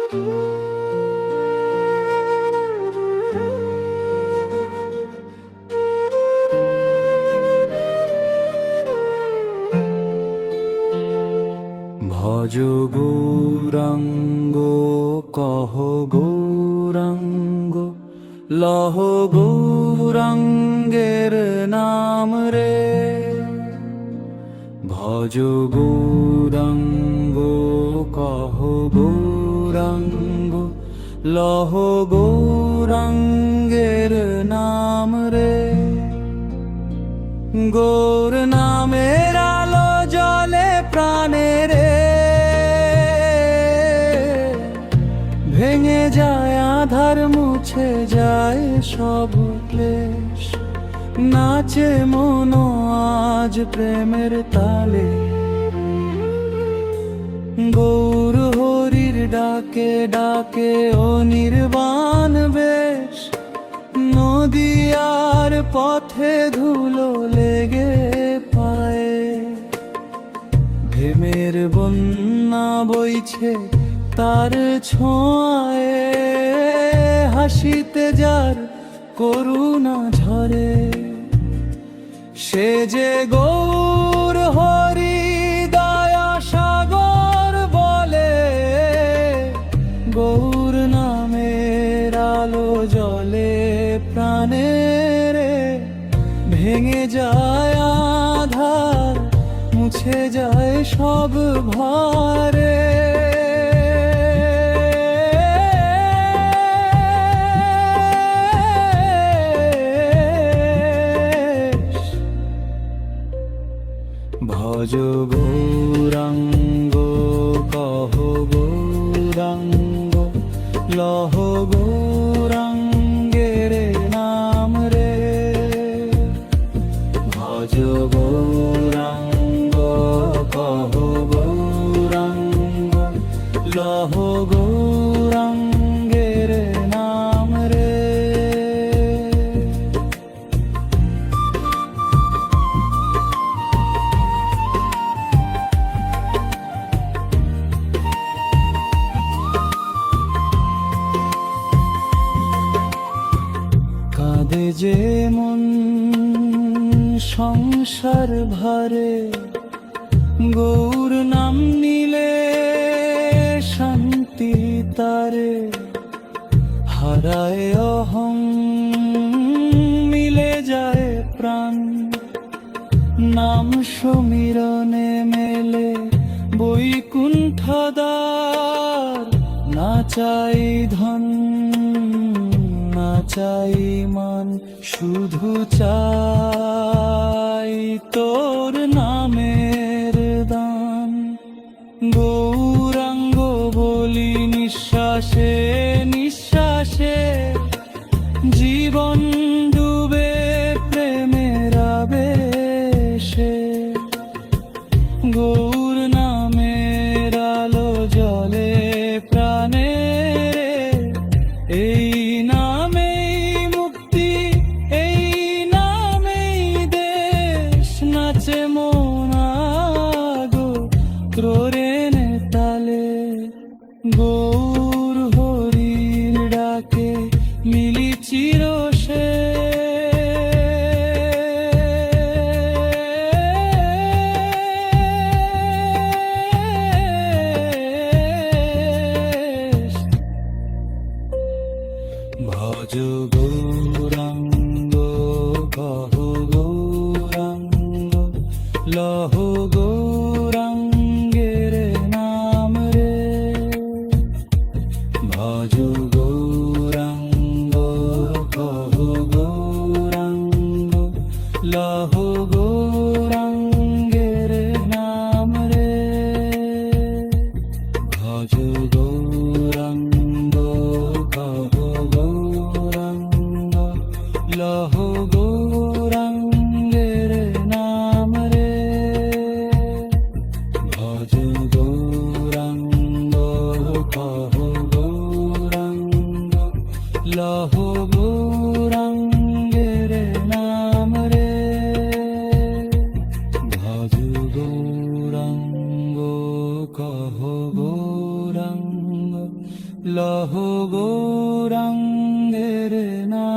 ভজ গৌরাঙ্গ কহ গৌরাঙ্গ লহ গৌরাঙ্গের নাম রে। ভজ গৌরাঙ্গ কহ গৌরাঙ্গ লহ গৌরাঙ্গের নাম রে। গৌর নামের আলো জলে প্রাণে রে, ভেঙে যায় আধার মুছে যায় সব ক্লেশ। নাচে মন আজ প্রেমের তালে, গৌর হরির ডাকে ডাকে ও নির্বাণ বেশ। নদিয়ার পথে ধুলো লেগে পায়ে, প্রেমের বন্যা বইছে তার ছোঁয়ায়। হাসিতে যার করুণা ঝরে, সে যে গৌর হরি দয়া সাগর বলে। গৌর নামের আলো জলে প্রাণে রে, ভেঙে যায় আধার মুছে যায় সব ভারে। ভজ গৌরাঙ্গ কহ গৌরাঙ্গ লহ গৌরাঙ্গের নাম রে। ভজ গৌরাঙ্গ কহ গৌরাঙ্গ লহ গৌরাঙ্গের নাম রে। কাঁদে যে মন সংসার ভারে, গৌর নাম নিলে শান্তি তারে। হারায় অহং মিলে যায় প্রাণ, নাম সমীরণে মেলে বৈকুণ্ঠদ্বার। না চাই ধন না চাই মান, শুধু চাই তোর নামের দান। গৌরাঙ্গ বলি নিঃশ্বাসে নিঃশ্বাসে, জীবন ডুবে প্রেমের আবেশে। গৌর নামের আলো জলে প্রাণে রে, এই নামেই মুক্তি এই নামেই দেশ। নাচে মন আগো ক্রোরেনে তালে, গৌর হরির ডাকে মিলি চিরসে। ভজ গৌরাঙ্গ কহ গৌরাঙ্গ লহ গৌরাঙ্গের নাম রে। ভজ গৌরাঙ্গ কহ গৌরাঙ্গ লহ গৌরাঙ্গের নাম রে। ভজ গৌরাঙ্গ কহ গৌরাঙ্গ লহ গৌরাঙ্গের নাম রে। ভজ গৌরাঙ্গ কহ গৌরাঙ্গ লহ গৌরাঙ্গের নাম রে। ভজ গৌরাঙ্গ কহ গৌরাঙ্গ লহ গৌরাঙ্গের নাম